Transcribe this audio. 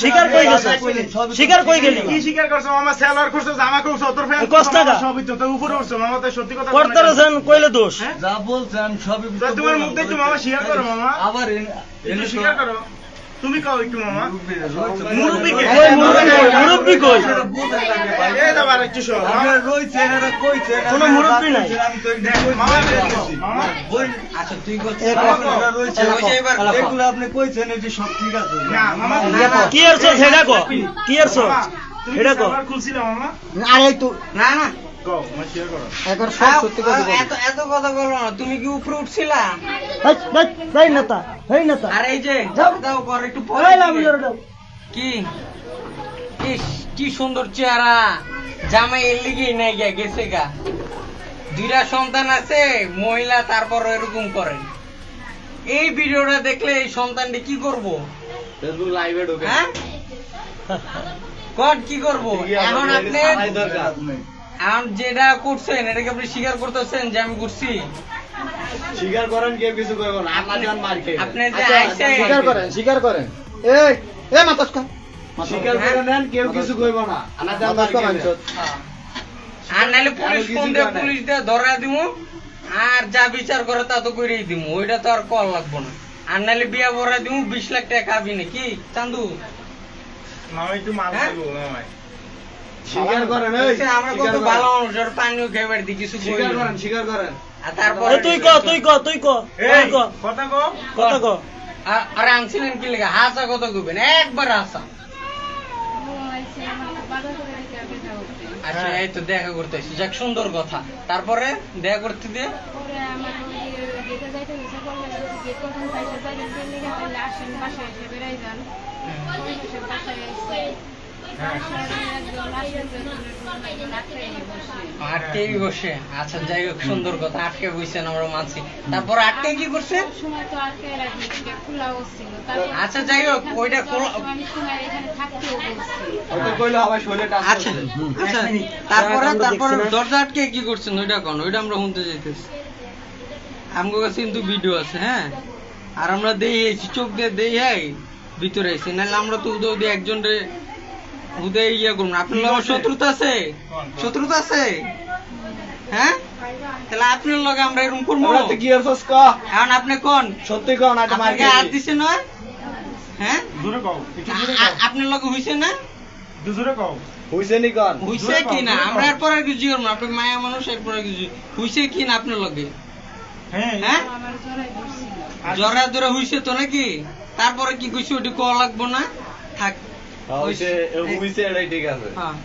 শিকার কই গেছে শিকার কই গেলি কি স্বীকার করছো মামা সেলার করছো জামা করছো তোর ফ্যান কষ্ট টাকা সবই তো উপরে উঠছো মামা তাই সত্যি কথা করতারেছেন কইলে দোষ যা বলছেন সবই তো তোমার মুখ দেখো মামা স্বীকার করো মামা আবার একটু স্বীকার করো তুমি কও একটু মামা মুরব্বি কে কই মুরব্বি কই এই দাও আর একটু শোন আপনারা রইছেন এরা কইছেন কোনো মুরব্বি নাই আমি তো মামা মামা বই আচ্ছা তুই আপনারা রইছেন এবার এগুলো আপনি কইছেন এটি সব ঠিক আছে না মামা কি এরছো সেটা কো কি এরছো তুমি এটা কো সেলার খুলছিলা মামা আরে তো না না কও মা স্বীকার করো একবার সব সত্যি কথা বল এত এত কথা বলো না তুমি কি উপরে উঠছিলা এই নেতা এই নেতা আর এই যে যাও। দাও কর একটু এই পরে লাভ দিবে। জোরে দাও কি ইস কি সুন্দর চেহারা জামাই এর লিগেই নাই গেছে গা দুইটা সন্তান আছে মহিলা তারপর এরকম করেন এই ভিডিওটা দেখলে এই সন্তানটি কি করব ফেসবুক লাইভে ঢোকে হ্যাঁ কট কি করব এখন আপনি এখন যেটা করছেন এটাকে আপনি স্বীকার করতেছেন যে আমি করছি স্বীকার করেন কেউ কিছু করবো না আপনার যান মার খেয়ে আপনি যে আচ্ছা, আইছেন স্বীকার করেন এই এ মাতাসকা স্বীকার করে নেন কেউ কিছু করবো না আমার যান মার মাতাসকা খেয়ে মানছত আর নাহলে পুলিশ আর কিছু ফোন দিয়ে করে নাই। পুলিশ দিয়ে ধরা দিমু আর যা বিচার করে তা তো করেই দিমু ওইটা তো আর কল লাগবো না আর নাহলে বিয়া ভরা দিমু 20 লাখ টাকা খাবি নাকি চান্দু মামা একটু মাল হ্যাঁ? খাইবো মামা স্বীকার করেন এই বলছে, আমরা কত স্বীকার ভালো করেন। মানুষ আর পানিও খাইবার দি কিছু স্বীকার করি না। করেন স্বীকার করেন আর তারপর এই তুই ক এই কথা কও কথা ক আর আনছিলেন কি লেগে হাসা কত কইবেন একবার হাসা আচ্ছা এই তো দেখা করতে আসছি যাক সুন্দর কথা তারপরে দেখা করতে দিয়ে আটকেই বসে আচ্ছা যাই হোক সুন্দর কথা আটকে বসছেন আমরা মানছি তারপর আটকে কি করছে আচ্ছা যাই হোক ওইটা ওটা কইলো আবার শরীরে টাচ আচ্ছা আচ্ছা তারপরে দরজা আটকে কি করছেন ওইটা কোন ওইটা আমরা শুনতে যাইতেছি আমগো কাছে কিন্তু ভিডিও আছে হ্যাঁ আর আমরা দেখি চোখ দিয়ে দেখি হ্যাঁ ভিতরে আইছি নাহলে আমরা তো উদয় দিয়ে একজন রে উদয় ইয়া করুন আপনার লগে শত্রুতা আছে শত্রুতা আছে হ্যাঁ তাহলে আপনার লগে আমরা এরকম করবো ওরা তো কি হরছস ক এখন আপনি কোন সত্যি কও না এটা মার আপনাকে হাত দিছে না হ্যাঁ দূরে কও একটু দূরে কও আপনার লগে হইছে না দূরে কও হইছে নি কোন হইছে কি না আমরা এরপর আর কিছু করবো না আপনি মায়া মানুষ এরপর আর কিছু হইছে কি না আপনার লগে হ্যাঁ হ্যাঁ জরা ধরে হইছে তো নাকি তারপরে কি কইছে ওটি কল লাগবো না থাক হইছে হইছে এটাই ঠিক আছে হ্যাঁ